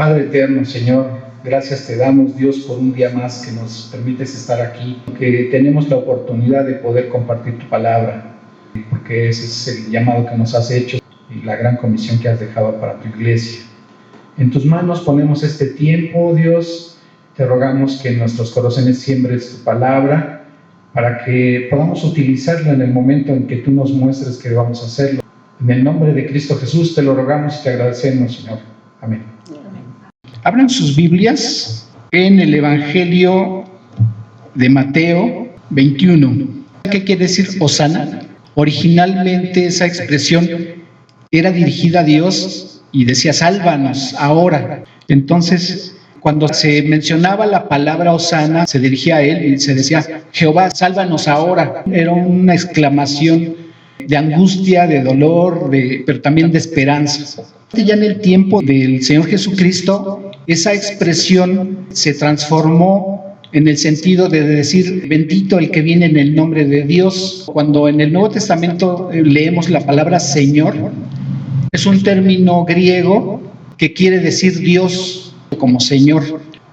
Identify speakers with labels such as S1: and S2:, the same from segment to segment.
S1: Padre eterno, Señor, gracias te damos, Dios, por un día más que nos permites estar aquí, que tenemos la oportunidad de poder compartir tu palabra, porque ese es el llamado que nos has hecho y la gran comisión que has dejado para tu iglesia. En tus manos ponemos este tiempo, Dios, te rogamos que en nuestros corazones siembres tu palabra para que podamos utilizarla en el momento en que tú nos muestres que vamos a hacerlo. En el nombre de Cristo Jesús te lo rogamos y te agradecemos, Señor. Amén. Abran sus Biblias en el Evangelio de Mateo 21. ¿Qué quiere decir Hosana? Originalmente esa expresión era dirigida a Dios y decía, sálvanos ahora. Entonces, cuando se mencionaba la palabra Hosana, se dirigía a él y se decía, Jehová, sálvanos ahora. Era una exclamación de angustia, de dolor, pero también de esperanza. Ya en el tiempo del Señor Jesucristo, esa expresión se transformó en el sentido de decir, bendito el que viene en el nombre de Dios. Cuando en el Nuevo Testamento leemos la palabra Señor, es un término griego que quiere decir Dios como Señor.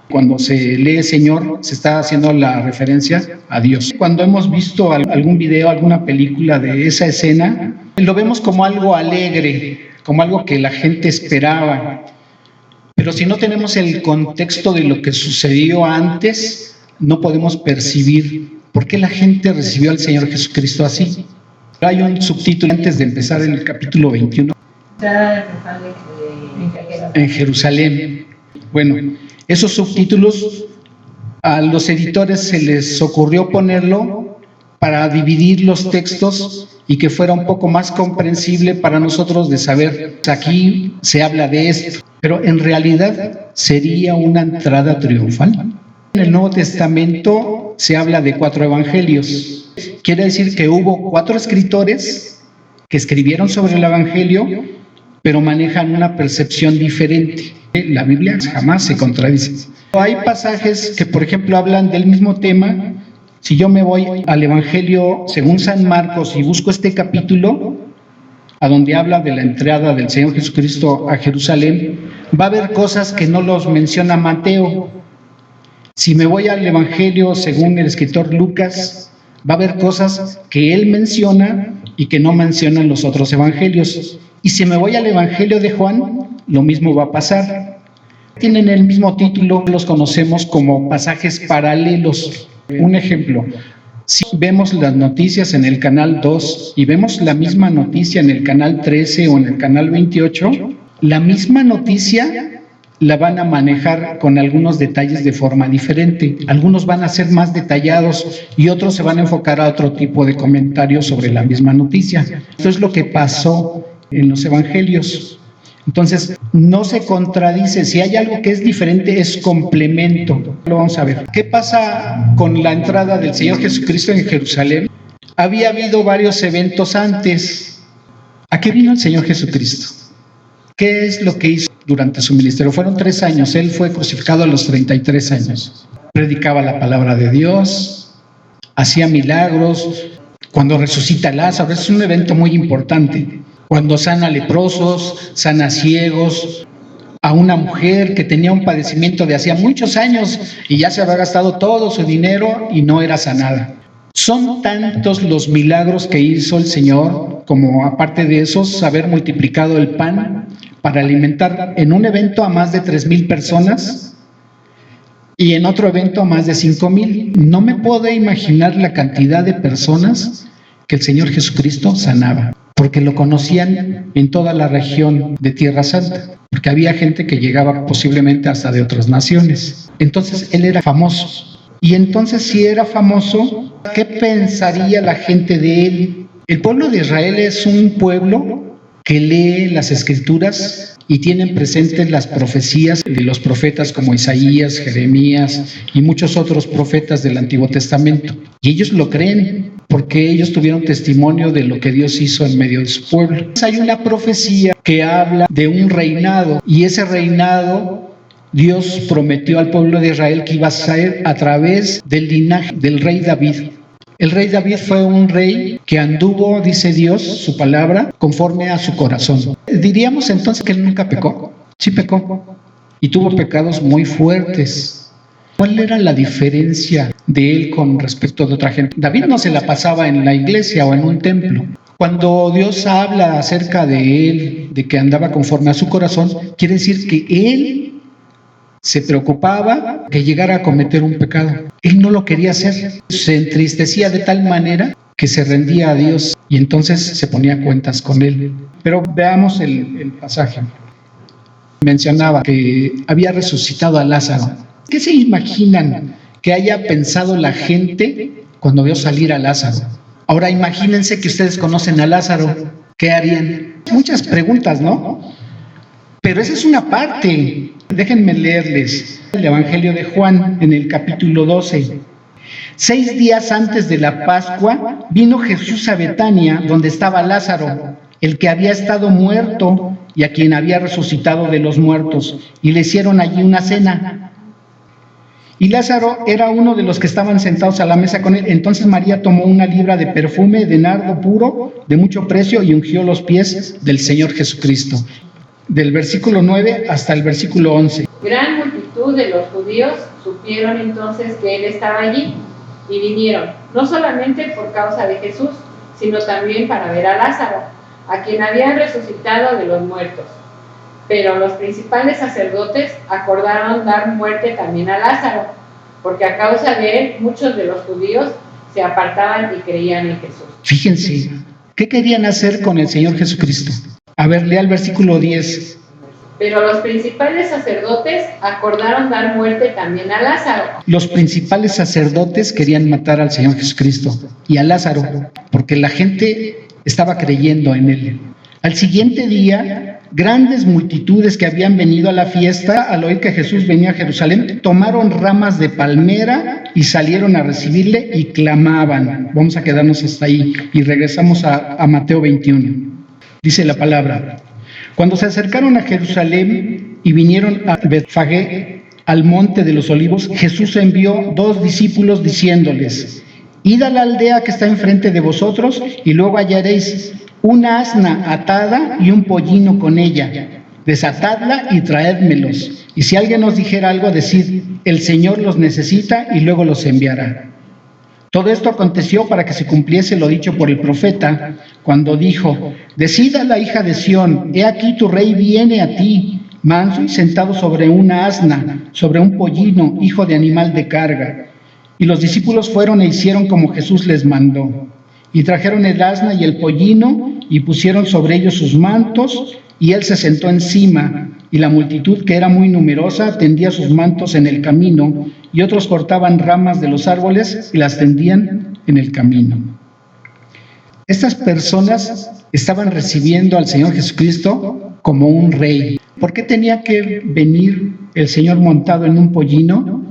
S1: Cuando se lee Señor, se está haciendo la referencia a Dios. Cuando hemos visto algún video, alguna película de esa escena, lo vemos como algo alegre, como algo que la gente esperaba. Pero si no tenemos el contexto de lo que sucedió antes, no podemos percibir por qué la gente recibió al Señor Jesucristo así. Hay un subtítulo antes de empezar el capítulo 21. En Jerusalén. Bueno, esos subtítulos a los editores se les ocurrió ponerlo para dividir los textos y que fuera un poco más comprensible para nosotros de saber, aquí se habla de esto, pero en realidad sería una entrada triunfal. En el Nuevo Testamento se habla de 4 evangelios. Quiere decir que hubo 4 escritores que escribieron sobre el evangelio, pero manejan una percepción diferente. La Biblia jamás se contradice. Hay pasajes que, por ejemplo, hablan del mismo tema. Si yo me voy al Evangelio según San Marcos y busco este capítulo, a donde habla de la entrada del Señor Jesucristo a Jerusalén, va a haber cosas que no los menciona Mateo. Si me voy al Evangelio según el escritor Lucas, va a haber cosas que él menciona y que no mencionan los otros evangelios. Y si me voy al Evangelio de Juan, lo mismo va a pasar. Tienen el mismo título, los conocemos como pasajes paralelos. Un ejemplo, si vemos las noticias en el canal 2 y vemos la misma noticia en el canal 13 o en el canal 28, la misma noticia la van a manejar con algunos detalles de forma diferente. Algunos van a ser más detallados y otros se van a enfocar a otro tipo de comentarios sobre la misma noticia. Esto es lo que pasó en los evangelios. Entonces, no se contradice. Si hay algo que es diferente, es complemento. Lo vamos a ver. ¿Qué pasa con la entrada del Señor Jesucristo en Jerusalén? Había habido varios eventos antes. ¿A qué vino el Señor Jesucristo? ¿Qué es lo que hizo durante su ministerio? Fueron 3 años. Él fue crucificado a los 33 años. Predicaba la palabra de Dios, hacía milagros. Cuando resucita a Lázaro, es un evento muy importante. Cuando sana leprosos, sana ciegos, a una mujer que tenía un padecimiento de hacía muchos años y ya se había gastado todo su dinero y no era sanada. Son tantos los milagros que hizo el Señor, como aparte de esos, haber multiplicado el pan para alimentar en un evento a más de 3,000 personas y en otro evento a más de 5,000. No me puedo imaginar la cantidad de personas que el Señor Jesucristo sanaba, porque lo conocían en toda la región de Tierra Santa, porque había gente que llegaba posiblemente hasta de otras naciones. Entonces él era famoso. Y entonces, si era famoso, ¿qué pensaría la gente de él? El pueblo de Israel es un pueblo que lee las Escrituras y tienen presentes las profecías de los profetas como Isaías, Jeremías y muchos otros profetas del Antiguo Testamento. Y ellos lo creen, porque ellos tuvieron testimonio de lo que Dios hizo en medio de su pueblo. Hay una profecía que habla de un reinado, y ese reinado Dios prometió al pueblo de Israel que iba a ser a través del linaje del rey David. El rey David fue un rey que anduvo, dice Dios, su palabra, conforme a su corazón. Diríamos entonces que él nunca pecó. Sí pecó. y tuvo pecados muy fuertes. ¿Cuál era la diferencia de él con respecto de otra gente? David no se la pasaba en la iglesia o en un templo. Cuando Dios habla acerca de él, de que andaba conforme a su corazón, quiere decir que él se preocupaba que llegara a cometer un pecado. Él no lo quería hacer. Se entristecía de tal manera que se rendía a Dios y entonces se ponía cuentas con él. Pero veamos el pasaje. Mencionaba que había resucitado a Lázaro. ¿Qué se imaginan que haya pensado la gente cuando vio salir a Lázaro? Ahora imagínense que ustedes conocen a Lázaro. ¿Qué harían? Muchas preguntas, ¿no? Pero esa es una parte. Déjenme leerles el Evangelio de Juan en el capítulo 12. 6 días antes de la Pascua vino Jesús a Betania, donde estaba Lázaro, el que había estado muerto y a quien había resucitado de los muertos, y le hicieron allí una cena. Y Lázaro era uno de los que estaban sentados a la mesa con él. Entonces María tomó una libra de perfume de nardo puro, de mucho precio, y ungió los pies del Señor Jesucristo. Del versículo 9 hasta el versículo 11.
S2: Gran multitud de los judíos supieron entonces que él estaba allí y vinieron, no solamente por causa de Jesús, sino también para ver a Lázaro, a quien habían resucitado de los muertos. Pero los principales sacerdotes acordaron dar muerte también a Lázaro, porque a causa de él muchos de los judíos se apartaban y creían en Jesús.
S1: Fíjense, ¿qué querían hacer con el Señor Jesucristo? A ver, lea el versículo 10.
S2: Pero los principales sacerdotes acordaron dar muerte también a Lázaro.
S1: Los principales sacerdotes querían matar al Señor Jesucristo y a Lázaro, porque la gente estaba creyendo en él. Al siguiente día, grandes multitudes que habían venido a la fiesta, al oír que Jesús venía a Jerusalén, tomaron ramas de palmera y salieron a recibirle y clamaban. Vamos a quedarnos hasta ahí y regresamos a Mateo 21. Dice la palabra: cuando se acercaron a Jerusalén y vinieron a Betfagé, al monte de los olivos, Jesús envió 2 discípulos diciéndoles: id a la aldea que está enfrente de vosotros y luego hallaréis una asna atada y un pollino con ella. Desatadla y traédmelos. Y si alguien os dijera algo, decid: el Señor los necesita y luego los enviará. Todo esto aconteció para que se cumpliese lo dicho por el profeta, cuando dijo: decid a la hija de Sión, he aquí tu rey viene a ti, manso y sentado sobre una asna, sobre un pollino, hijo de animal de carga. Y los discípulos fueron e hicieron como Jesús les mandó. Y trajeron el asna y el pollino, y pusieron sobre ellos sus mantos, y él se sentó encima. Y la multitud, que era muy numerosa, tendía sus mantos en el camino, y otros cortaban ramas de los árboles y las tendían en el camino. Estas personas estaban recibiendo al Señor Jesucristo como un rey. ¿Por qué tenía que venir el Señor montado en un pollino?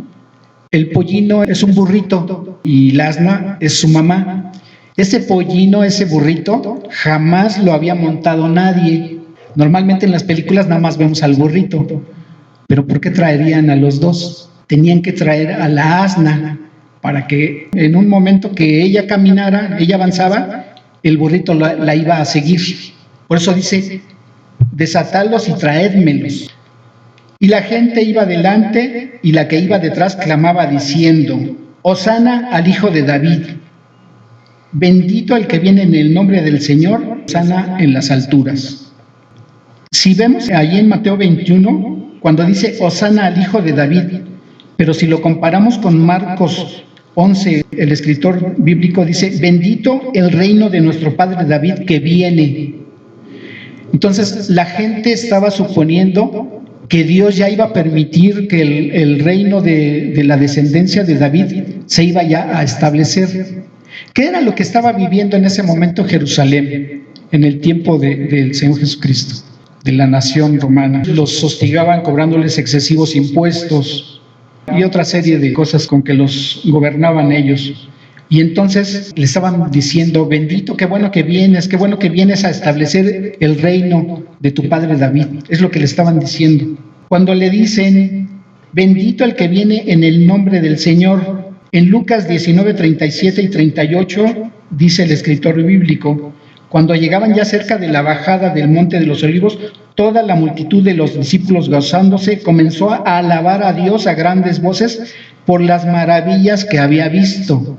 S1: El pollino es un burrito y la asna es su mamá. Ese pollino, ese burrito, jamás lo había montado nadie. Normalmente en las películas nada más vemos al burrito. ¿Pero por qué traerían a los dos? Tenían que traer a la asna para que en un momento que ella caminara, ella avanzaba, el burrito la iba a seguir. Por eso dice: desatadlos y traédmelos. Y la gente iba delante y la que iba detrás clamaba diciendo: Hosana al Hijo de David. Bendito el que viene en el nombre del Señor, Hosana en las alturas. Si vemos allí en Mateo 21, cuando dice Hosana al Hijo de David, pero si lo comparamos con Marcos 11, el escritor bíblico dice: bendito el reino de nuestro padre David que viene. Entonces la gente estaba suponiendo que Dios ya iba a permitir que el reino de la descendencia de David se iba ya a establecer. ¿Qué era lo que estaba viviendo en ese momento Jerusalén, en el tiempo del Señor Jesucristo, de la nación romana? Los hostigaban cobrándoles excesivos impuestos y otra serie de cosas con que los gobernaban ellos. Y entonces le estaban diciendo: bendito, qué bueno que vienes a establecer el reino de tu padre David. Es lo que le estaban diciendo. Cuando le dicen: bendito el que viene en el nombre del Señor, en Lucas 19, 37 y 38, dice el escritor bíblico: Cuando llegaban ya cerca de la bajada del Monte de los Olivos, toda la multitud de los discípulos gozándose comenzó a alabar a Dios a grandes voces por las maravillas que había visto.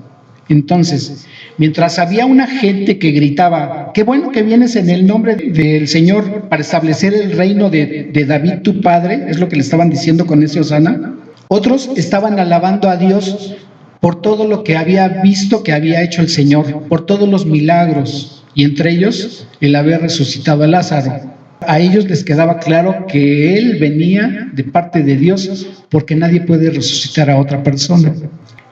S1: Entonces, mientras había una gente que gritaba: qué bueno que vienes en el nombre del Señor para establecer el reino de David tu padre, es lo que le estaban diciendo con ese hosana, otros estaban alabando a Dios por todo lo que había visto que había hecho el Señor, por todos los milagros, y entre ellos el haber resucitado a Lázaro. A ellos les quedaba claro que él venía de parte de Dios, porque nadie puede resucitar a otra persona.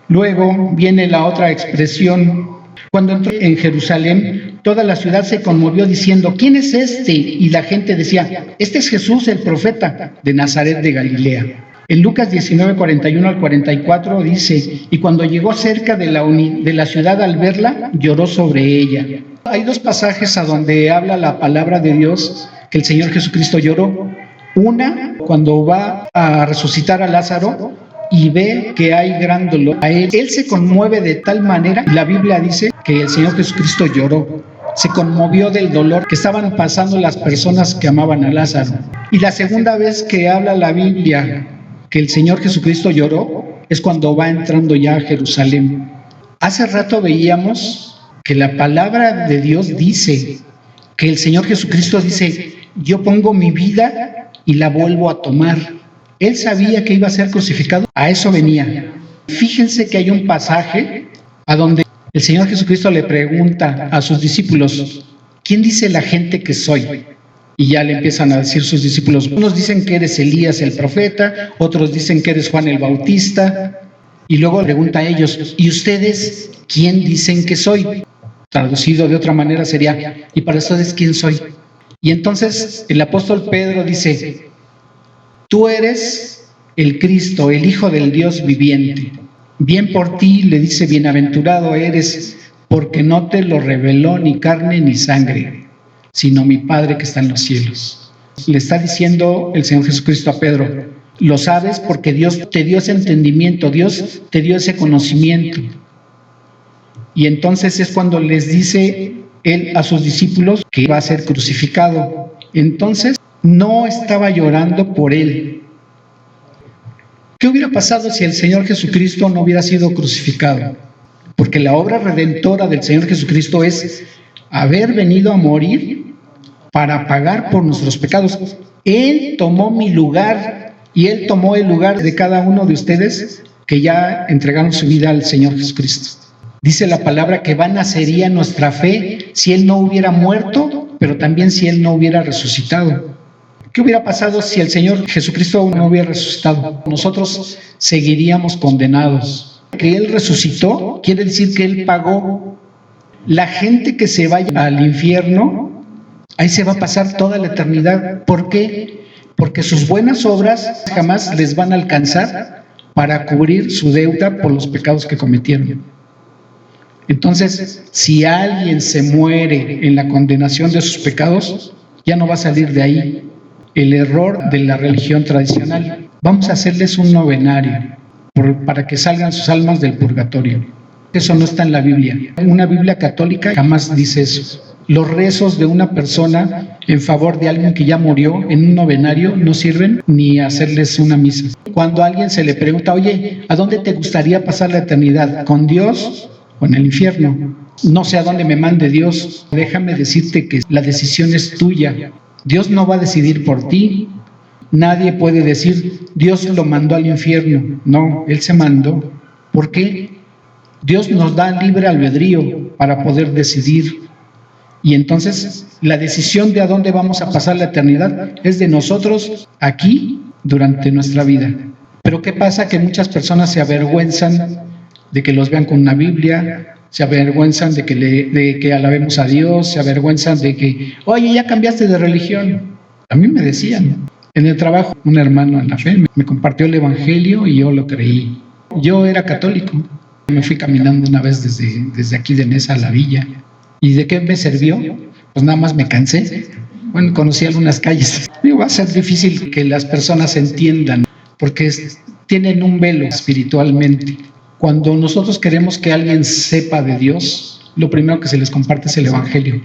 S1: Luego viene la otra expresión. Cuando entró en Jerusalén, toda la ciudad se conmovió diciendo: ¿quién es este? Y la gente decía: este es Jesús, el profeta de Nazaret de Galilea. En Lucas 19, 41 al 44 dice: y cuando llegó cerca de la ciudad, al verla, lloró sobre ella. Hay dos pasajes a donde habla la palabra de Dios que el Señor Jesucristo lloró. Una, cuando va a resucitar a Lázaro y ve que hay gran dolor a él se conmueve de tal manera, la Biblia dice que el Señor Jesucristo lloró, se conmovió del dolor que estaban pasando las personas que amaban a Lázaro. Y la segunda vez que habla la Biblia que el Señor Jesucristo lloró es cuando va entrando ya a Jerusalén. Hace rato veíamos que la palabra de Dios dice que el Señor Jesucristo dice: yo pongo mi vida y la vuelvo a tomar. Él sabía que iba a ser crucificado, a eso venía. Fíjense que hay un pasaje a donde el Señor Jesucristo le pregunta a sus discípulos: ¿quién dice la gente que soy? Y ya le empiezan a decir sus discípulos: unos dicen que eres Elías el profeta, otros dicen que eres Juan el Bautista. Y luego pregunta a ellos: ¿y ustedes quién dicen que soy? Traducido de otra manera sería: ¿y para ustedes quién soy? Y entonces el apóstol Pedro dice: tú eres el Cristo, el Hijo del Dios viviente. Bien por ti, le dice, bienaventurado eres, porque no te lo reveló ni carne ni sangre, sino mi Padre que está en los cielos. Le está diciendo el Señor Jesucristo a Pedro: lo sabes porque Dios te dio ese entendimiento, Dios te dio ese conocimiento. Y entonces es cuando les dice él a sus discípulos que va a ser crucificado. Entonces no estaba llorando por él. ¿Qué hubiera pasado si el Señor Jesucristo no hubiera sido crucificado? Porque la obra redentora del Señor Jesucristo es haber venido a morir para pagar por nuestros pecados. Él tomó mi lugar y Él tomó el lugar de cada uno de ustedes que ya entregaron su vida al Señor Jesucristo. Dice la palabra que vana sería nuestra fe si Él no hubiera muerto, pero también si Él no hubiera resucitado. ¿Qué hubiera pasado si el Señor Jesucristo no hubiera resucitado? Nosotros seguiríamos condenados. Que Él resucitó quiere decir que Él pagó. La gente que se vaya al infierno, ahí se va a pasar toda la eternidad. ¿Por qué? Porque sus buenas obras jamás les van a alcanzar para cubrir su deuda por los pecados que cometieron. Entonces, si alguien se muere en la condenación de sus pecados, ya no va a salir de ahí. El error de la religión tradicional: vamos a hacerles un novenario para que salgan sus almas del purgatorio. Eso no está en la Biblia. Una Biblia católica jamás dice eso. Los rezos de una persona en favor de alguien que ya murió en un novenario no sirven ni hacerles una misa. Cuando a alguien se le pregunta: oye, ¿a dónde te gustaría pasar la eternidad? ¿Con Dios o en el infierno? No sé a dónde me mande Dios. Déjame decirte que la decisión es tuya. Dios no va a decidir por ti. Nadie puede decir: Dios lo mandó al infierno. No, Él se mandó. ¿Por qué? Dios nos da libre albedrío para poder decidir. Y entonces la decisión de a dónde vamos a pasar la eternidad es de nosotros aquí durante nuestra vida. Pero ¿qué pasa? Que muchas personas se avergüenzan de que los vean con una Biblia, se avergüenzan de que alabemos a Dios, se avergüenzan de que, oye, ya cambiaste de religión. A mí me decían, en el trabajo, un hermano en la fe me compartió el evangelio y yo lo creí. Yo era católico, me fui caminando una vez desde aquí de Nesa a la villa. ¿Y de qué me sirvió? Pues nada más me cansé. Bueno, conocí algunas calles. Va a ser difícil que las personas entiendan, porque tienen un velo espiritualmente. Cuando nosotros queremos que alguien sepa de Dios, lo primero que se les comparte es el evangelio.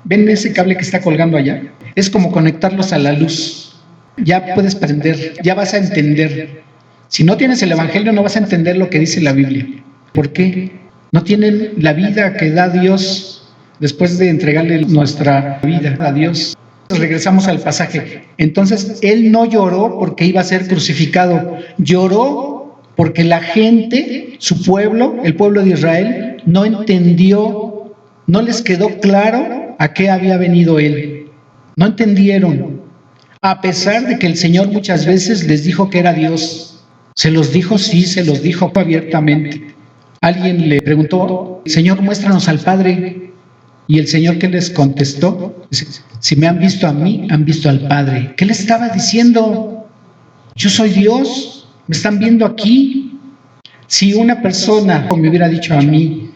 S1: ¿Ven ese cable que está colgando allá? Es como conectarlos a la luz. Ya puedes prender, ya vas a entender. Si no tienes el Evangelio, no vas a entender lo que dice la Biblia. ¿Por qué? No tienen la vida que da Dios después de entregarle nuestra vida a Dios. Regresamos al pasaje. Entonces, Él no lloró porque iba a ser crucificado. Lloró porque la gente, su pueblo, el pueblo de Israel, no entendió, no les quedó claro a qué había venido Él. No entendieron. A pesar de que el Señor muchas veces les dijo que era Dios. ¿Se los dijo? Sí, se los dijo abiertamente. Alguien le preguntó: Señor, muéstranos al Padre. Y el Señor, ¿qué les contestó? Dice: si me han visto a mí, han visto al Padre. ¿Qué le estaba diciendo? Yo soy Dios, me están viendo aquí. Si una persona me hubiera dicho a mí,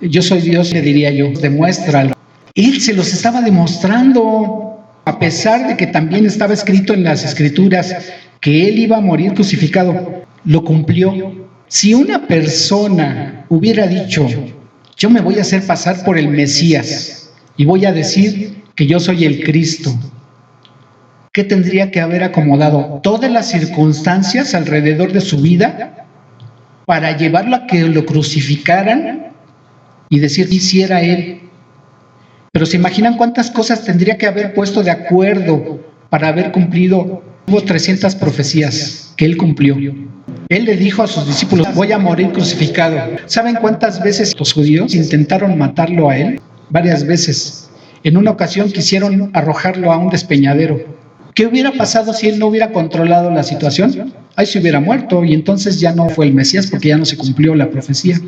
S1: yo soy Dios, le diría yo: demuéstralo. Él se los estaba demostrando, a pesar de que también estaba escrito en las Escrituras que Él iba a morir crucificado, lo cumplió. Si una persona hubiera dicho: yo me voy a hacer pasar por el Mesías y voy a decir que yo soy el Cristo, ¿qué tendría que haber acomodado? Todas las circunstancias alrededor de su vida para llevarlo a que lo crucificaran y decir que sí era Él. Pero ¿se imaginan cuántas cosas tendría que haber puesto de acuerdo para haber cumplido? Hubo 300 profecías que Él cumplió. Él le dijo a sus discípulos: voy a morir crucificado. ¿Saben cuántas veces los judíos intentaron matarlo a Él? Varias veces. En una ocasión quisieron arrojarlo a un despeñadero. ¿Qué hubiera pasado si Él no hubiera controlado la situación? Ahí se hubiera muerto y entonces ya no fue el Mesías, porque ya no se cumplió la profecía.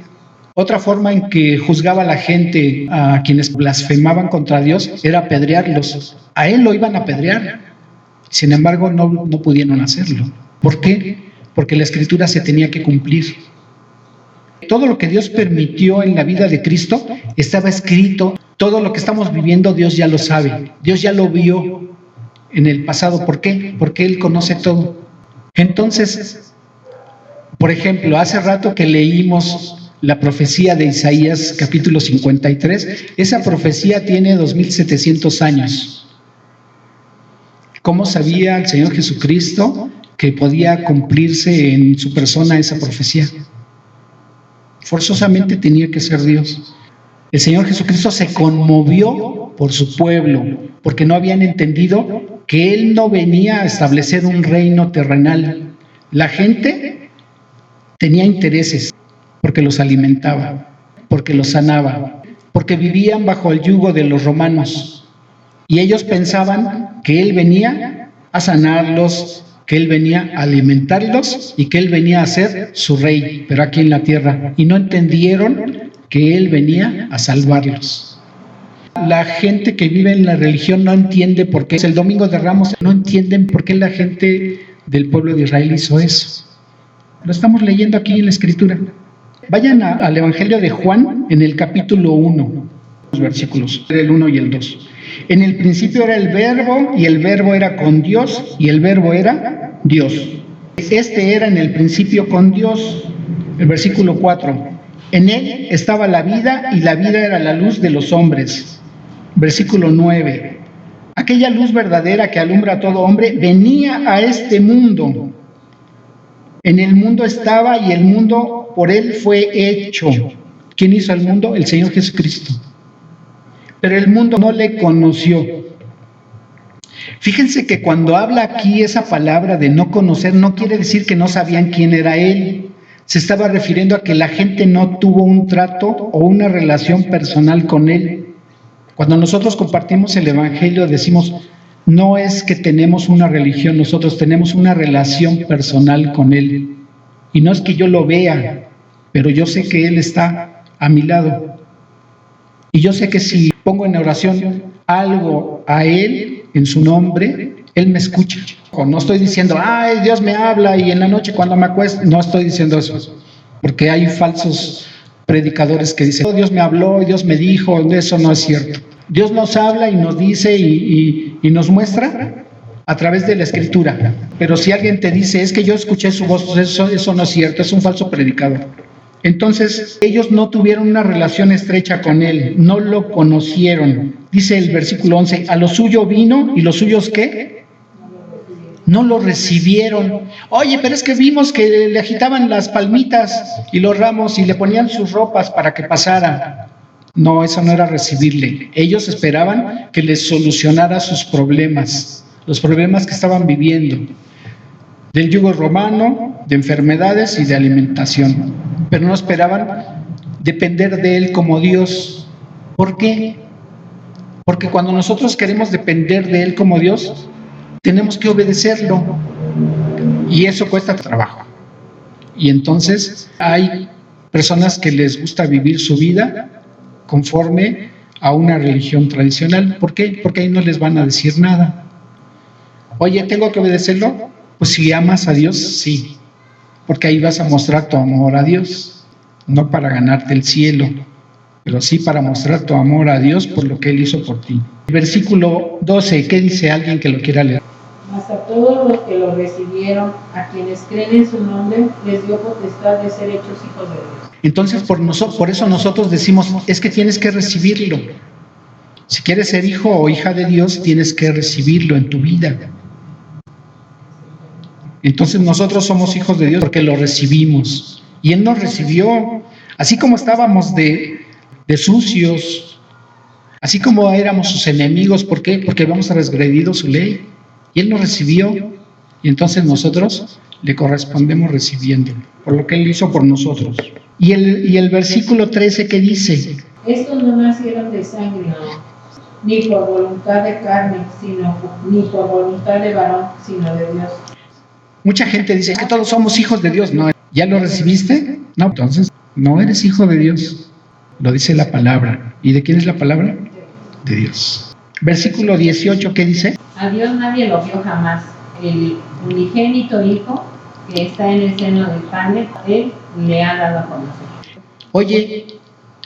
S1: Otra forma en que juzgaba la gente a quienes blasfemaban contra Dios era apedrearlos. A Él lo iban a apedrear. Sin embargo, no pudieron hacerlo. ¿Por qué? Porque la Escritura se tenía que cumplir. Todo lo que Dios permitió en la vida de Cristo estaba escrito. Todo lo que estamos viviendo, Dios ya lo sabe. Dios ya lo vio en el pasado. ¿Por qué? Porque Él conoce todo. Entonces, por ejemplo, hace rato que leímos la profecía de Isaías, capítulo 53, esa profecía tiene 2700 años. ¿Cómo sabía el Señor Jesucristo que podía cumplirse en su persona esa profecía? Forzosamente tenía que ser Dios. El Señor Jesucristo se conmovió por su pueblo, porque no habían entendido que Él no venía a establecer un reino terrenal. La gente tenía intereses, porque los alimentaba, porque los sanaba, porque vivían bajo el yugo de los romanos. Y ellos pensaban que Él venía a sanarlos, que Él venía a alimentarlos y que Él venía a ser su rey, pero aquí en la tierra. Y no entendieron que Él venía a salvarlos. La gente que vive en la religión no entiende por qué. El Domingo de Ramos, no entienden por qué la gente del pueblo de Israel hizo eso. Lo estamos leyendo aquí en la Escritura. Vayan al Evangelio de Juan, en el capítulo 1, los versículos, el 1 y el 2. En el principio era el Verbo, y el Verbo era con Dios, y el Verbo era Dios. Este era en el principio con Dios. El versículo 4. En Él estaba la vida, y la vida era la luz de los hombres. Versículo 9. Aquella luz verdadera que alumbra a todo hombre venía a este mundo. En el mundo estaba, y el mundo por Él fue hecho. ¿Quién hizo el mundo? El Señor Jesucristo. Pero el mundo no le conoció. Fíjense que cuando habla aquí esa palabra de no conocer, no quiere decir que no sabían quién era Él. Se estaba refiriendo a que la gente no tuvo un trato o una relación personal con Él. Cuando nosotros compartimos el Evangelio, decimos: no es que tenemos una religión, nosotros tenemos una relación personal con Él. Y no es que yo lo vea, pero yo sé que Él está a mi lado. Y yo sé que si pongo en oración algo a Él en su nombre, Él me escucha. O no estoy diciendo: ay, Dios me habla y en la noche cuando me acuesto. No estoy diciendo eso, porque hay falsos predicadores que dicen: oh, Dios me habló y Dios me dijo. Eso no es cierto. Dios nos habla y nos dice y nos muestra a través de la Escritura. Pero si alguien te dice: es que yo escuché su voz, eso no es cierto, es un falso predicador. Entonces, ellos no tuvieron una relación estrecha con él, no lo conocieron. Dice el versículo 11, a lo suyo vino, ¿y los suyos qué? No lo recibieron. Oye, pero es que vimos que le agitaban las palmitas y los ramos y le ponían sus ropas para que pasara. No, eso no era recibirle. Ellos esperaban que les solucionara sus problemas, los problemas que estaban viviendo, del yugo romano, de enfermedades y de alimentación. Pero no esperaban depender de él como Dios. ¿Por qué? Porque cuando nosotros queremos depender de él como Dios, tenemos que obedecerlo. Y eso cuesta trabajo. Y entonces hay personas que les gusta vivir su vida conforme a una religión tradicional. ¿Por qué? Porque ahí no les van a decir nada. Oye, ¿tengo que obedecerlo? Pues si amas a Dios, sí. Porque ahí vas a mostrar tu amor a Dios, no para ganarte el cielo, pero sí para mostrar tu amor a Dios por lo que Él hizo por ti. Versículo 12, ¿qué dice alguien que lo quiera leer?
S2: Mas a todos los que lo recibieron, a quienes creen en su nombre, les dio potestad de ser hechos hijos de Dios.
S1: Entonces, por eso nosotros decimos, es que tienes que recibirlo. Si quieres ser hijo o hija de Dios, tienes que recibirlo en tu vida. Entonces nosotros somos hijos de Dios porque lo recibimos. Y Él nos recibió, así como estábamos de sucios, así como éramos sus enemigos. ¿Por qué? Porque habíamos transgredido su ley. Y Él nos recibió. Y entonces nosotros le correspondemos recibiéndolo, por lo que Él hizo por nosotros. Y el versículo 13, ¿qué dice?
S2: Estos no nacieron de sangre, ni por voluntad de carne, ni por voluntad de varón, sino de Dios.
S1: Mucha gente dice que todos somos hijos de Dios. No, ¿ya lo recibiste? No, entonces no eres hijo de Dios. Lo dice la palabra. ¿Y de quién es la palabra? De Dios. Versículo 18, ¿qué dice?
S2: A Dios nadie lo vio jamás. El unigénito Hijo que está en el seno del Padre, Él le ha dado a conocer.
S1: Oye,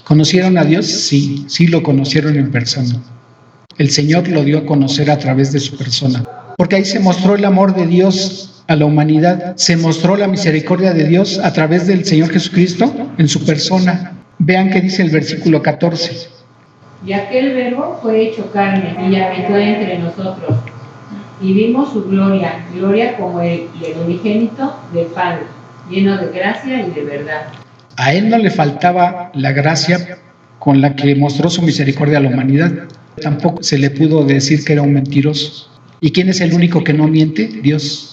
S1: ¿conocieron a Dios? Sí, sí lo conocieron en persona. El Señor lo dio a conocer a través de su persona. Porque ahí se mostró el amor de Dios a la humanidad, se mostró la misericordia de Dios a través del Señor Jesucristo en su persona. Vean qué dice el versículo 14.
S2: Y aquel verbo fue hecho carne y habitó entre nosotros, y vimos su gloria, gloria como el del unigénito del Padre, lleno de gracia y de verdad.
S1: A Él no le faltaba la gracia con la que mostró su misericordia a la humanidad. Tampoco se le pudo decir que era un mentiroso. ¿Y quién es el único que no miente? Dios.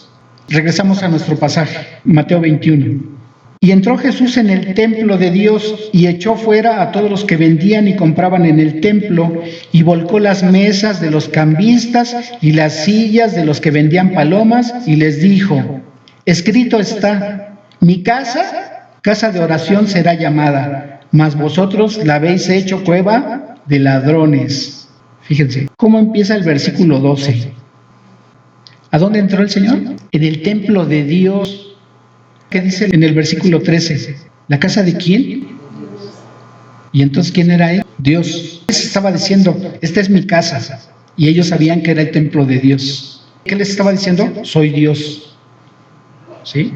S1: Regresamos a nuestro pasaje, Mateo 21. Y entró Jesús en el templo de Dios y echó fuera a todos los que vendían y compraban en el templo y volcó las mesas de los cambistas y las sillas de los que vendían palomas y les dijo, escrito está, mi casa, casa de oración será llamada, mas vosotros la habéis hecho cueva de ladrones. Fíjense, ¿cómo empieza el versículo 12? ¿A dónde entró el Señor? En el templo de Dios. ¿Qué dice en el versículo 13? ¿La casa de quién? ¿Y entonces quién era Él? Dios. Les estaba diciendo, esta es mi casa. Y ellos sabían que era el templo de Dios. ¿Qué les estaba diciendo? Soy Dios. ¿Sí?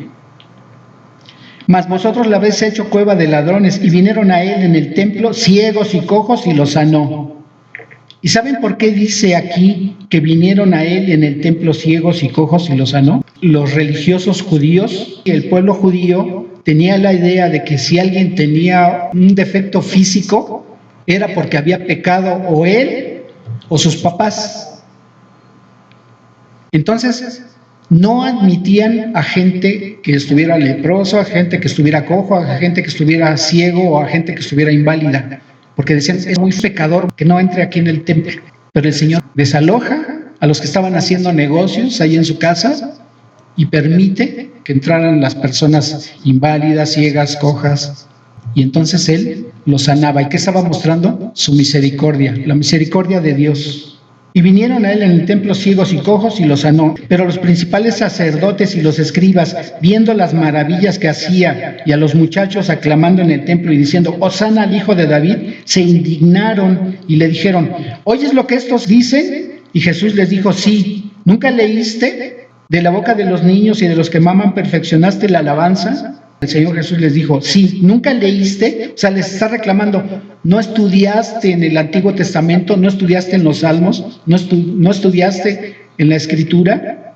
S1: Mas vosotros la habéis hecho cueva de ladrones, y vinieron a Él en el templo ciegos y cojos y los sanó. ¿Y saben por qué dice aquí que vinieron a Él en el templo ciegos y cojos y los sanó? Los religiosos judíos, el pueblo judío, tenía la idea de que si alguien tenía un defecto físico, era porque había pecado o él o sus papás. Entonces, no admitían a gente que estuviera leproso, a gente que estuviera cojo, a gente que estuviera ciego o a gente que estuviera inválida. Porque decían, es muy pecador que no entre aquí en el templo. Pero el Señor desaloja a los que estaban haciendo negocios ahí en su casa y permite que entraran las personas inválidas, ciegas, cojas. Y entonces Él los sanaba. ¿Y qué estaba mostrando? Su misericordia, la misericordia de Dios. Y vinieron a Él en el templo ciegos y cojos y los sanó. Pero los principales sacerdotes y los escribas, viendo las maravillas que hacía y a los muchachos aclamando en el templo y diciendo, Hosana al Hijo de David, se indignaron y le dijeron, ¿oyes lo que estos dicen? Y Jesús les dijo, sí, ¿nunca leíste? De la boca de los niños y de los que maman perfeccionaste la alabanza. El Señor Jesús les dijo, sí, nunca leíste, o sea, les está reclamando, no estudiaste en el Antiguo Testamento, no estudiaste en los Salmos, no estudiaste en la Escritura,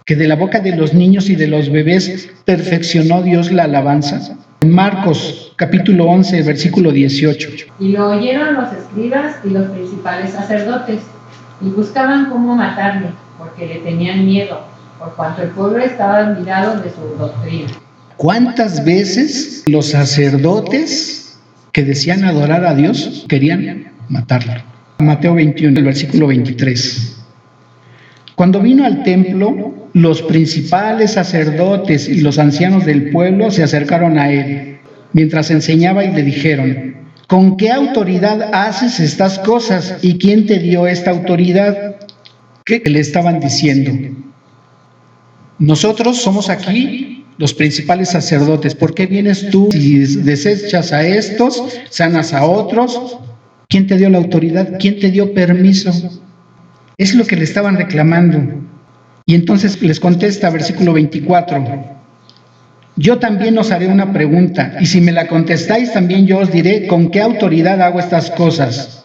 S1: que de la boca de los niños y de los bebés perfeccionó Dios la alabanza. En Marcos, capítulo 11, versículo 18.
S2: Y lo oyeron los escribas y los principales sacerdotes, y buscaban cómo matarle, porque le tenían miedo, por cuanto el pueblo estaba admirado de su doctrina.
S1: ¿Cuántas veces los sacerdotes que decían adorar a Dios querían matarlo? Mateo 21, el versículo 23. Cuando vino al templo, los principales sacerdotes y los ancianos del pueblo se acercaron a él mientras enseñaba y le dijeron, ¿con qué autoridad haces estas cosas? ¿Y quién te dio esta autoridad? ¿Qué le estaban diciendo? Nosotros somos aquí los principales sacerdotes. ¿Por qué vienes tú y desechas a estos, sanas a otros? ¿Quién te dio la autoridad? ¿Quién te dio permiso? Es lo que le estaban reclamando. Y entonces les contesta, versículo 24, yo también os haré una pregunta, y si me la contestáis también yo os diré con qué autoridad hago estas cosas.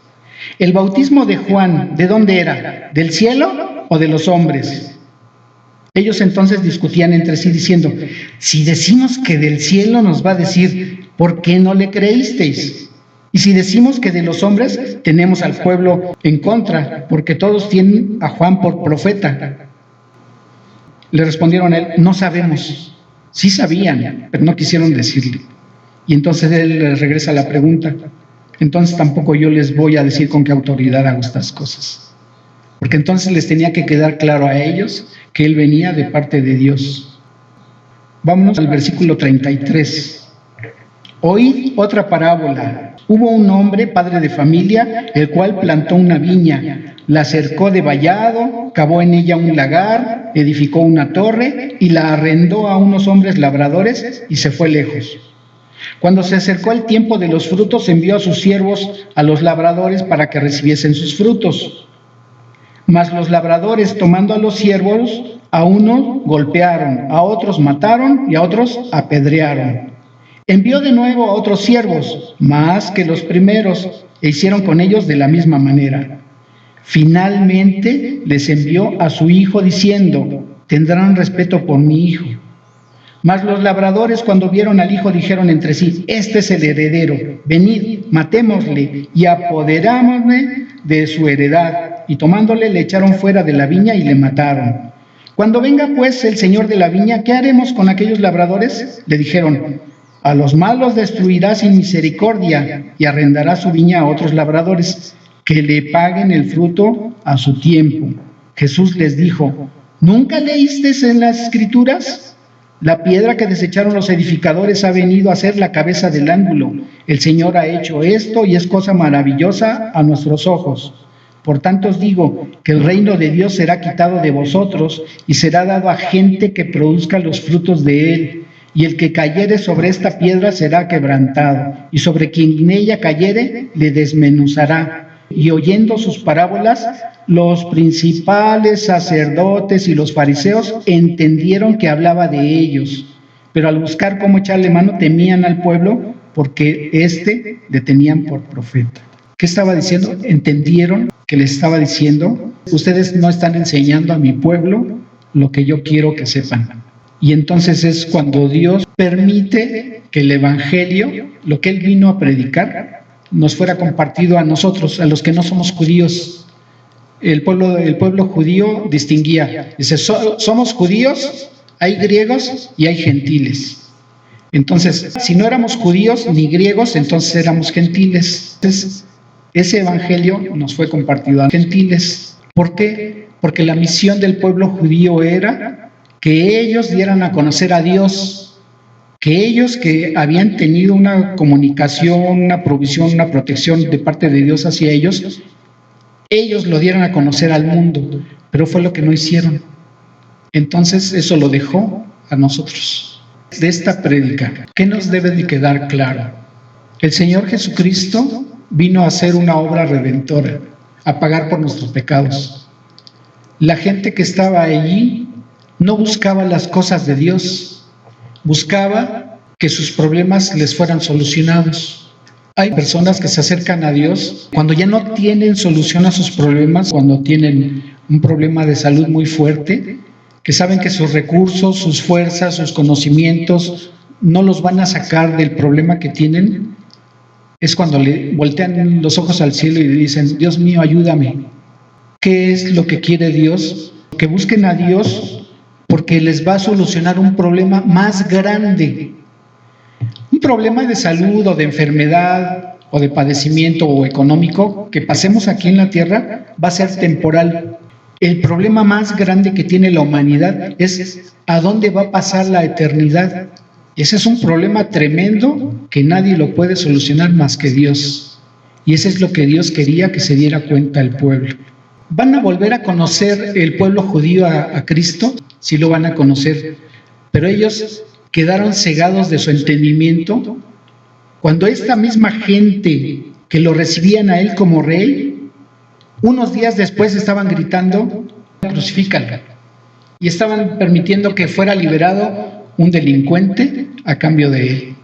S1: ¿El bautismo de Juan, de dónde era? ¿Del cielo o de los hombres? Ellos entonces discutían entre sí diciendo, si decimos que del cielo nos va a decir, ¿por qué no le creísteis? Y si decimos que de los hombres, tenemos al pueblo en contra, porque todos tienen a Juan por profeta. Le respondieron a él, no sabemos. Sí sabían, pero no quisieron decirle. Y entonces él les regresa la pregunta, entonces tampoco yo les voy a decir con qué autoridad hago estas cosas. Porque entonces les tenía que quedar claro a ellos que él venía de parte de Dios. Vámonos al versículo 33. Oíd otra parábola. Hubo un hombre, padre de familia, el cual plantó una viña, la cercó de vallado, cavó en ella un lagar, edificó una torre y la arrendó a unos hombres labradores y se fue lejos. Cuando se acercó el tiempo de los frutos, envió a sus siervos a los labradores para que recibiesen sus frutos. Mas los labradores, tomando a los siervos, a unos golpearon, a otros mataron y a otros apedrearon. Envió de nuevo a otros siervos, más que los primeros, e hicieron con ellos de la misma manera. Finalmente les envió a su hijo diciendo, tendrán respeto por mi hijo. Mas los labradores, cuando vieron al hijo, dijeron entre sí, este es el heredero, venid, matémosle y apoderámosle de su heredad. Y tomándole le echaron fuera de la viña y le mataron. Cuando venga pues el señor de la viña, ¿qué haremos con aquellos labradores? Le dijeron, a los malos destruirá sin misericordia y arrendará su viña a otros labradores, que le paguen el fruto a su tiempo. Jesús les dijo, ¿nunca leísteis en las Escrituras? La piedra que desecharon los edificadores ha venido a ser la cabeza del ángulo. El Señor ha hecho esto y es cosa maravillosa a nuestros ojos. Por tanto os digo que el reino de Dios será quitado de vosotros y será dado a gente que produzca los frutos de él. Y el que cayere sobre esta piedra será quebrantado, y sobre quien en ella cayere le desmenuzará. Y oyendo sus parábolas, los principales sacerdotes y los fariseos entendieron que hablaba de ellos, pero al buscar cómo echarle mano temían al pueblo, porque le tenían por profeta. ¿Qué estaba diciendo? Entendieron que les estaba diciendo, ustedes no están enseñando a mi pueblo lo que yo quiero que sepan. Y entonces es cuando Dios permite que el evangelio, lo que él vino a predicar, nos fuera compartido a nosotros, a los que no somos judíos. El pueblo judío distinguía, dice, somos judíos, hay griegos y hay gentiles. Entonces, si no éramos judíos ni griegos, entonces éramos gentiles. Entonces, ese evangelio nos fue compartido a gentiles. ¿Por qué? Porque la misión del pueblo judío era que ellos dieran a conocer a Dios, que ellos que habían tenido una comunicación, una provisión, una protección de parte de Dios hacia ellos lo dieran a conocer al mundo, pero fue lo que no hicieron. Entonces eso lo dejó a nosotros. De esta prédica, ¿qué nos debe de quedar claro? El Señor Jesucristo vino a hacer una obra redentora, a pagar por nuestros pecados. La gente que estaba allí no buscaba las cosas de Dios, buscaba que sus problemas les fueran solucionados. Hay personas que se acercan a Dios cuando ya no tienen solución a sus problemas, cuando tienen un problema de salud muy fuerte, que saben que sus recursos, sus fuerzas, sus conocimientos no los van a sacar del problema que tienen. Es cuando le voltean los ojos al cielo y le dicen: Dios mío, ayúdame. ¿Qué es lo que quiere Dios? Que busquen a Dios porque les va a solucionar un problema más grande. Un problema de salud o de enfermedad o de padecimiento o económico que pasemos aquí en la tierra va a ser temporal. El problema más grande que tiene la humanidad es ¿a dónde va a pasar la eternidad? Ese es un problema tremendo que nadie lo puede solucionar más que Dios. Y eso es lo que Dios quería que se diera cuenta el pueblo. ¿Van a volver a conocer el pueblo judío a Cristo? Sí lo van a conocer, pero ellos quedaron cegados de su entendimiento cuando esta misma gente que lo recibían a él como rey, unos días después estaban gritando: crucifícalo, y estaban permitiendo que fuera liberado un delincuente a cambio de él.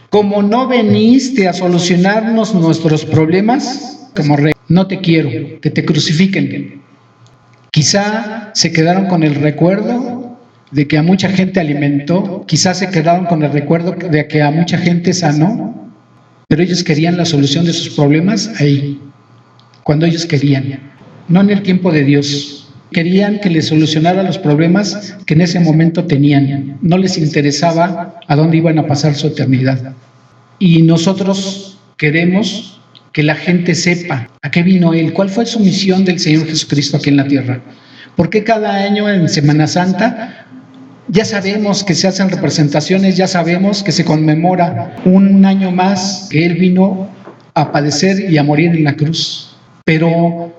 S1: Como no veniste a solucionarnos nuestros problemas como rey, no te quiero, que te crucifiquen. Quizá se quedaron con el recuerdo de que a mucha gente alimentó, quizás se quedaron con el recuerdo de que a mucha gente sanó, pero ellos querían la solución de sus problemas ahí, cuando ellos querían, no en el tiempo de Dios. Querían que les solucionara los problemas que en ese momento tenían, no les interesaba a dónde iban a pasar su eternidad. Y nosotros queremos que la gente sepa a qué vino Él, cuál fue su misión del Señor Jesucristo aquí en la tierra. ¿Por qué cada año en Semana Santa ya sabemos que se hacen representaciones, ya sabemos que se conmemora un año más que Él vino a padecer y a morir en la cruz? Pero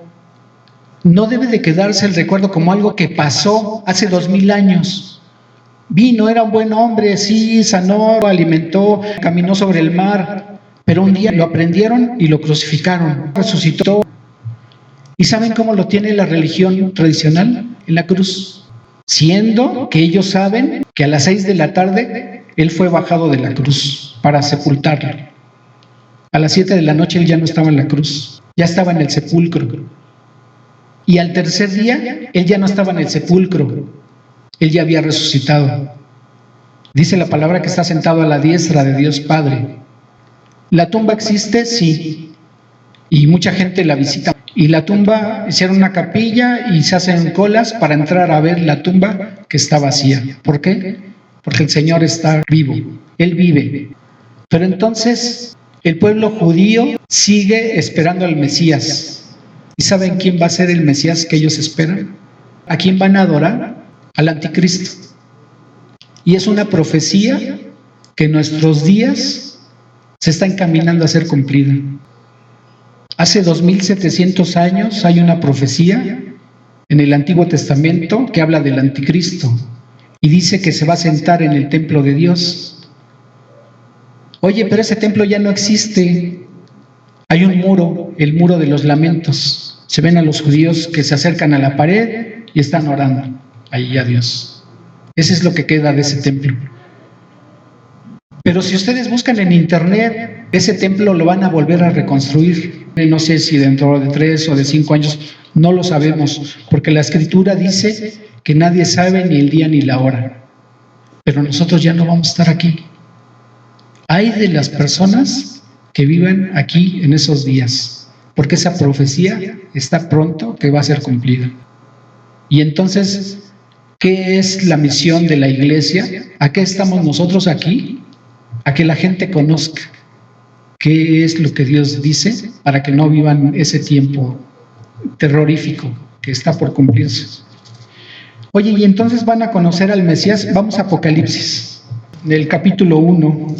S1: no debe de quedarse el recuerdo como algo que pasó hace 2000 años. Vino, era un buen hombre, sí, sanó, alimentó, caminó sobre el mar, pero un día lo aprendieron y lo crucificaron, resucitó. ¿Y saben cómo lo tiene la religión tradicional? En la cruz. Siendo que ellos saben que a las 6 de la tarde Él fue bajado de la cruz para sepultarlo. A las 7 de la noche Él ya no estaba en la cruz, ya estaba en el sepulcro. Y al tercer día Él ya no estaba en el sepulcro, Él ya había resucitado. Dice la palabra que está sentado a la diestra de Dios Padre. ¿La tumba existe? Sí. Y mucha gente la visita. Y la tumba, hicieron una capilla y se hacen colas para entrar a ver la tumba que está vacía. ¿Por qué? Porque el Señor está vivo, Él vive. Pero entonces el pueblo judío sigue esperando al Mesías. ¿Y saben quién va a ser el Mesías que ellos esperan? ¿A quién van a adorar? Al anticristo. Y es una profecía que en nuestros días se está encaminando a ser cumplida. Hace 2700 años hay una profecía en el Antiguo Testamento que habla del anticristo y dice que se va a sentar en el templo de Dios. Oye, pero ese templo ya no existe. Hay un muro, el muro de los lamentos. Se ven a los judíos que se acercan a la pared y están orando ahí a Dios. Ese es lo que queda de ese templo. Pero si ustedes buscan en internet, ese templo lo van a volver a reconstruir. No sé si dentro de 3 o de 5 años, no lo sabemos, porque la Escritura dice que nadie sabe ni el día ni la hora. Pero nosotros ya no vamos a estar aquí. Hay de las personas que viven aquí en esos días, porque esa profecía está pronto que va a ser cumplida. Y entonces, ¿qué es la misión de la iglesia? ¿A qué estamos nosotros aquí? A que la gente conozca qué es lo que Dios dice para que no vivan ese tiempo terrorífico que está por cumplirse. Oye, y entonces van a conocer al Mesías. Vamos a Apocalipsis, del capítulo 1.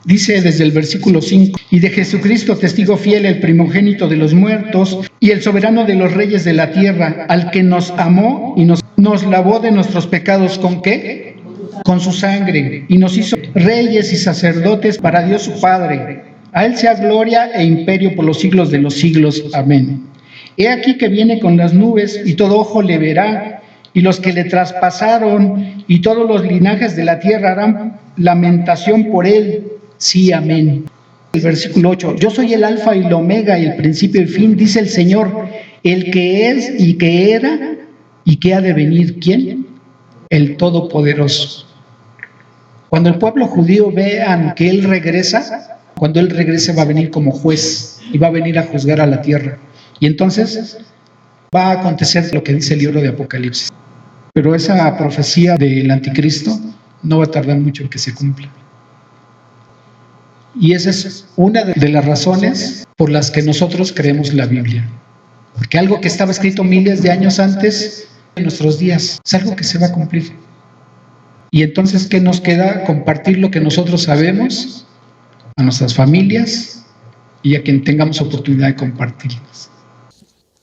S1: Dice desde el versículo 5: y de Jesucristo, testigo fiel, el primogénito de los muertos y el soberano de los reyes de la tierra, al que nos amó y nos lavó de nuestros pecados. ¿Con qué? Con su sangre, y nos hizo reyes y sacerdotes para Dios su Padre. A Él sea gloria e imperio por los siglos de los siglos. Amén. He aquí que viene con las nubes, y todo ojo le verá, y los que le traspasaron, y todos los linajes de la tierra harán lamentación por él. Sí, amén. El versículo 8, yo soy el alfa y el omega, el principio y el fin, dice el Señor, el que es y que era y que ha de venir. ¿Quién? El Todopoderoso. Cuando el pueblo judío vean que Él regresa, cuando Él regrese va a venir como juez y va a venir a juzgar a la tierra. Y entonces va a acontecer lo que dice el libro de Apocalipsis. Pero esa profecía del anticristo no va a tardar mucho en que se cumpla. Y esa es una de las razones por las que nosotros creemos la Biblia. Porque algo que estaba escrito miles de años antes, en nuestros días, es algo que se va a cumplir. Y entonces, ¿qué nos queda? Compartir lo que nosotros sabemos a nuestras familias y a quien tengamos oportunidad de compartirlas.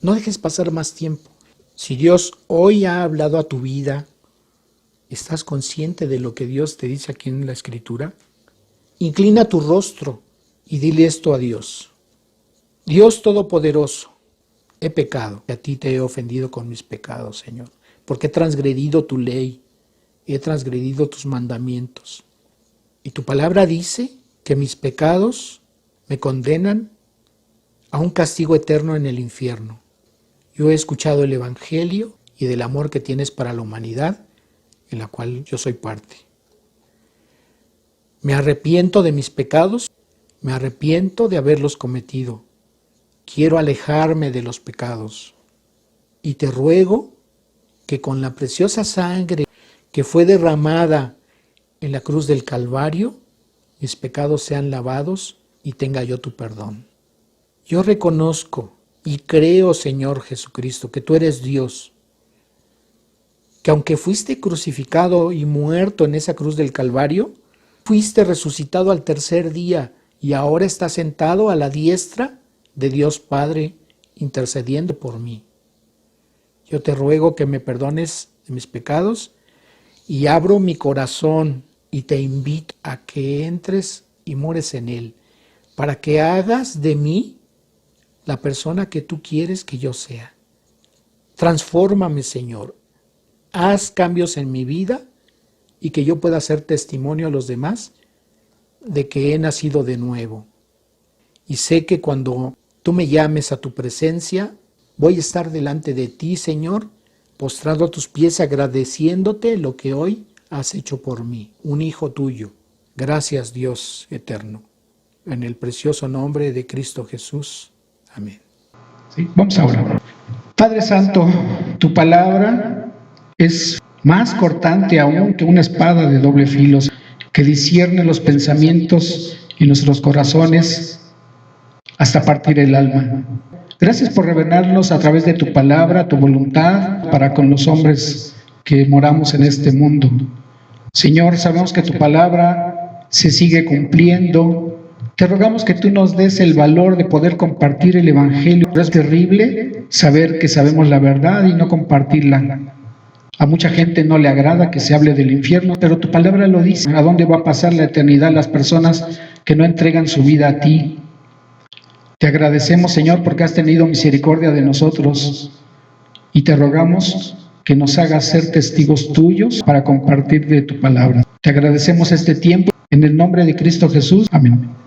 S3: No dejes pasar más tiempo. Si Dios hoy ha hablado a tu vida, ¿estás consciente de lo que Dios te dice aquí en la Escritura? Inclina tu rostro y dile esto a Dios. Dios Todopoderoso, he pecado y a ti te he ofendido con mis pecados, Señor, porque he transgredido tu ley, he transgredido tus mandamientos. Y tu palabra dice que mis pecados me condenan a un castigo eterno en el infierno. Yo he escuchado el Evangelio y del amor que tienes para la humanidad, en la cual yo soy parte. Me arrepiento de mis pecados, me arrepiento de haberlos cometido. Quiero alejarme de los pecados. Y te ruego que con la preciosa sangre que fue derramada en la cruz del Calvario, mis pecados sean lavados y tenga yo tu perdón. Yo reconozco y creo, Señor Jesucristo, que tú eres Dios, que aunque fuiste crucificado y muerto en esa cruz del Calvario, fuiste resucitado al tercer día y ahora estás sentado a la diestra de Dios Padre, intercediendo por mí. Yo te ruego que me perdones de mis pecados y abro mi corazón y te invito a que entres y mores en él, para que hagas de mí la persona que tú quieres que yo sea. Transfórmame, Señor. Haz cambios en mi vida y que yo pueda ser testimonio a los demás de que he nacido de nuevo. Y sé que cuando tú me llames a tu presencia, voy a estar delante de ti, Señor, postrado a tus pies, agradeciéndote lo que hoy has hecho por mí, un hijo tuyo. Gracias, Dios eterno. En el precioso nombre de Cristo Jesús. Amén.
S1: Sí, vamos a orar. Padre Santo, tu palabra es más cortante aún que una espada de doble filo, que discierne los pensamientos y nuestros corazones hasta partir el alma. Gracias por revelarnos a través de tu palabra, tu voluntad para con los hombres que moramos en este mundo. Señor, sabemos que tu palabra se sigue cumpliendo. Te rogamos que tú nos des el valor de poder compartir el Evangelio. Es terrible saber que sabemos la verdad y no compartirla. A mucha gente no le agrada que se hable del infierno, pero tu palabra lo dice. ¿A dónde va a pasar la eternidad las personas que no entregan su vida a ti? Te agradecemos, Señor, porque has tenido misericordia de nosotros y te rogamos que nos hagas ser testigos tuyos para compartir de tu palabra. Te agradecemos este tiempo en el nombre de Cristo Jesús. Amén.